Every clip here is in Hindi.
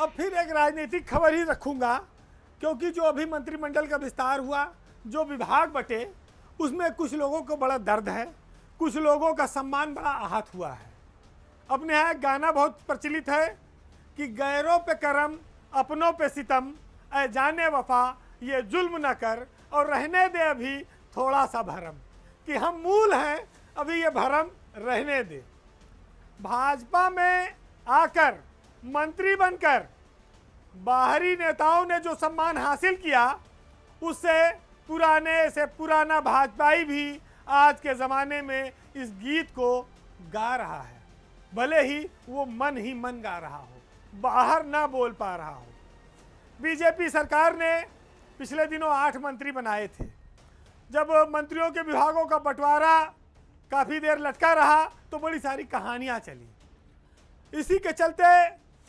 अब फिर एक राजनीतिक खबर ही रखूंगा, क्योंकि जो अभी मंत्रिमंडल का विस्तार हुआ, जो विभाग बटे, उसमें कुछ लोगों को बड़ा दर्द है, कुछ लोगों का सम्मान बड़ा आहत हुआ है। अपने यहाँ एक गाना बहुत प्रचलित है कि गैरों पे करम अपनों पे सितम, ऐ जाने वफा ये जुल्म न कर, और रहने दे अभी थोड़ा सा भरम, कि हम मूल हैं, अभी ये भरम रहने दे। भाजपा में आकर मंत्री बनकर बाहरी नेताओं ने जो सम्मान हासिल किया, उससे पुराने से पुराना भाजपाई भी आज के ज़माने में इस गीत को गा रहा है, भले ही वो मन ही मन गा रहा हो, बाहर ना बोल पा रहा हो। बीजेपी सरकार ने पिछले दिनों 8 मंत्री बनाए थे। जब मंत्रियों के विभागों का बंटवारा काफ़ी देर लटका रहा तो बड़ी सारी कहानियां चली। इसी के चलते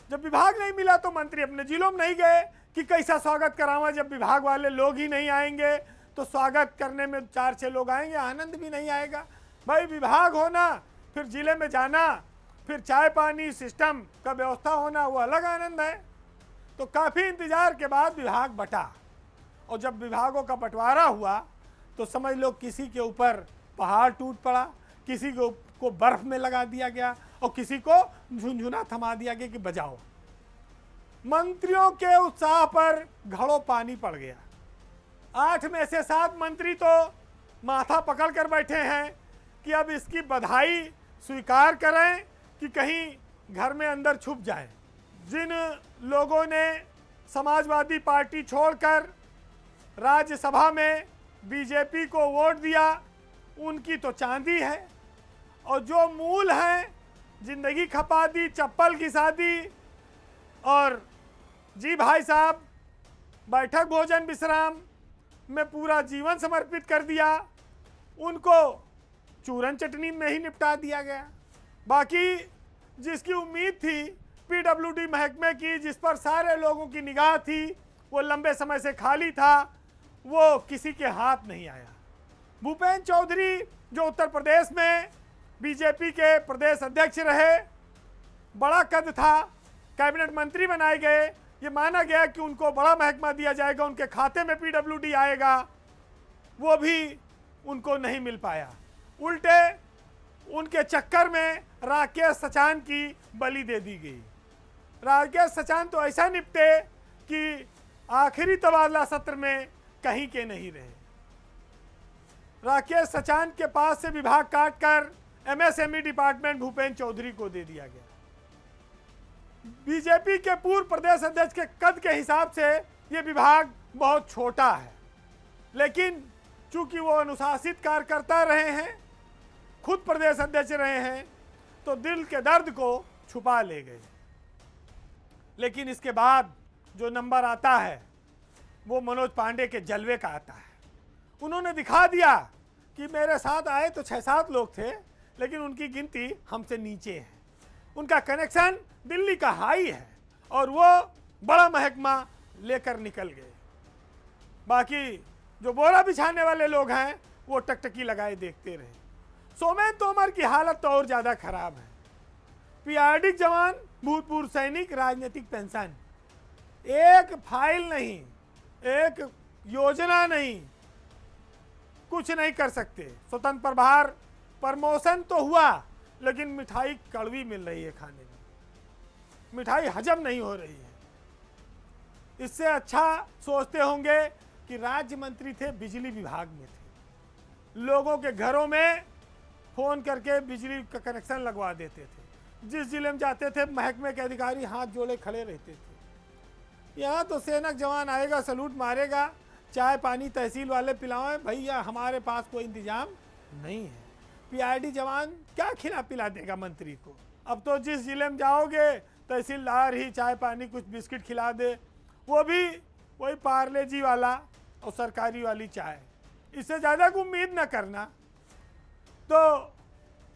जब विभाग नहीं मिला तो मंत्री अपने जिलों में नहीं गए कि कैसा स्वागत करावा। जब विभाग वाले लोग ही नहीं आएंगे तो स्वागत करने में 4-6 लोग आएंगे, आनंद भी नहीं आएगा। भाई विभाग होना, फिर जिले में जाना, फिर चाय पानी सिस्टम का व्यवस्था होना, वो अलग आनंद है। तो काफ़ी इंतजार के बाद विभाग बटा, और जब विभागों का बंटवारा हुआ तो समझ लो किसी के ऊपर पहाड़ टूट पड़ा, किसी को बर्फ में लगा दिया गया, और किसी को झुनझुना थमा दिया गया कि बजाओ। मंत्रियों के उत्साह पर घड़ों पानी पड़ गया। 8 में से 7 मंत्री तो माथा पकड़ कर बैठे हैं कि अब इसकी बधाई स्वीकार करें कि कहीं घर में अंदर छुप जाए। जिन लोगों ने समाजवादी पार्टी छोड़कर राज्यसभा में बीजेपी को वोट दिया, उनकी तो चांदी है, और जो मूल हैं, जिंदगी खपा दी, चप्पल घिसा दी, और जी भाई साहब बैठक भोजन विश्राम में पूरा जीवन समर्पित कर दिया, उनको चूरन चटनी में ही निपटा दिया गया। बाकी जिसकी उम्मीद थी पीडब्ल्यूडी महकमे की, जिस पर सारे लोगों की निगाह थी, वो लंबे समय से खाली था, वो किसी के हाथ नहीं आया। भूपेंद्र चौधरी जो उत्तर प्रदेश में बीजेपी के प्रदेश अध्यक्ष रहे, बड़ा कद था, कैबिनेट मंत्री बनाए गए, ये माना गया कि उनको बड़ा महकमा दिया जाएगा, उनके खाते में पीडब्ल्यूडी आएगा, वो भी उनको नहीं मिल पाया। उल्टे उनके चक्कर में राकेश सचान की बलि दे दी गई। राकेश सचान तो ऐसा निपटे कि आखिरी तबादला सत्र में कहीं के नहीं रहे। राकेश सचान के पास से विभाग काटकर एमएसएमई डिपार्टमेंट भूपेंद्र चौधरी को दे दिया गया। बीजेपी के पूर्व प्रदेश अध्यक्ष के कद के हिसाब से ये विभाग बहुत छोटा है, लेकिन चूंकि वो अनुशासित कार्यकर्ता रहे हैं, खुद प्रदेश अध्यक्ष रहे हैं, तो दिल के दर्द को छुपा ले गए। लेकिन इसके बाद जो नंबर आता है वो मनोज पांडे के जलवे का आता है। उन्होंने दिखा दिया कि मेरे साथ आए तो 6-7 लोग थे, लेकिन उनकी गिनती हमसे नीचे है। उनका कनेक्शन दिल्ली का हाई है, और वो बड़ा महकमा लेकर निकल गए। बाकी जो बोरा बिछाने वाले लोग हैं वो टकटकी लगाए देखते रहे। सोमेन तोमर की हालत तो और ज़्यादा खराब है। पीआरडी जवान, भूतपूर्व सैनिक, राजनीतिक पेंशन, एक फाइल नहीं, एक योजना नहीं, कुछ नहीं कर सकते। स्वतंत्र प्रभार प्रमोशन तो हुआ, लेकिन मिठाई कड़वी मिल रही है खाने में, मिठाई हजम नहीं हो रही है। इससे अच्छा सोचते होंगे कि राज्य मंत्री थे, बिजली विभाग में थे, लोगों के घरों में फोन करके बिजली का कनेक्शन लगवा देते थे। जिस जिले में जाते थे महकमे के अधिकारी हाथ जोड़े खड़े रहते थे। यहाँ तो सैनिक जवान आएगा, सलूट मारेगा, चाय पानी तहसील वाले पिलाएं, भैया हमारे पास कोई इंतजाम नहीं है। पीआरडी जवान क्या खिला पिला देगा मंत्री को। अब तो जिस जिले में जाओगे तहसीलदार ही चाय पानी कुछ बिस्किट खिला दे, वो भी वही पार्ले जी वाला और सरकारी वाली चाय, इससे ज़्यादा को उम्मीद न करना। तो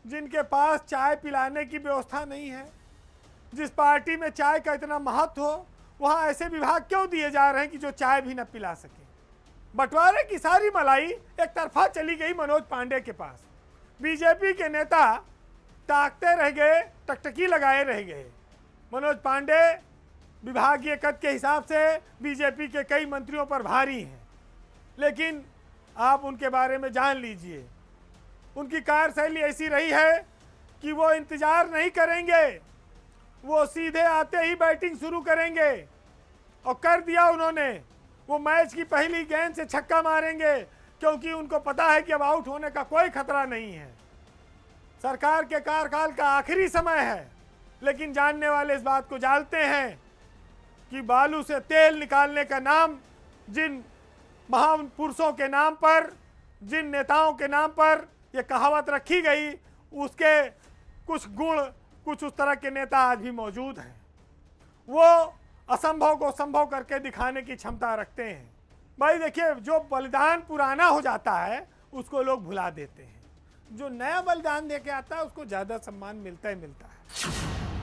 जिनके पास चाय पिलाने की व्यवस्था नहीं है, जिस पार्टी में चाय का इतना महत्व हो, वहाँ ऐसे विभाग क्यों दिए जा रहे हैं कि जो चाय भी न पिला सके। बंटवारे की सारी मलाई एक तरफा चली गई मनोज पांडे के पास। बीजेपी के नेता ताकते रह गए, टकटकी लगाए रह गए। मनोज पांडे विभागीय कद के हिसाब से बीजेपी के कई मंत्रियों पर भारी हैं, लेकिन आप उनके बारे में जान लीजिए, उनकी कार्यशैली ऐसी रही है कि वो इंतजार नहीं करेंगे, वो सीधे आते ही बैटिंग शुरू करेंगे। और कर दिया उन्होंने, वो मैच की पहली गेंद से छक्का मारेंगे, क्योंकि उनको पता है कि अब आउट होने का कोई खतरा नहीं है। सरकार के कार्यकाल का आखिरी समय है, लेकिन जानने वाले इस बात को जानते हैं कि बालू से तेल निकालने का नाम जिन महान पुरुषों के नाम पर, जिन नेताओं के नाम पर यह कहावत रखी गई, उसके कुछ गुण, कुछ उस तरह के नेता आज भी मौजूद हैं। वो असंभव को संभव करके दिखाने की क्षमता रखते हैं। भाई देखिए, जो बलिदान पुराना हो जाता है उसको लोग भुला देते हैं, जो नया बलिदान देके आता है उसको ज़्यादा सम्मान मिलता ही मिलता है।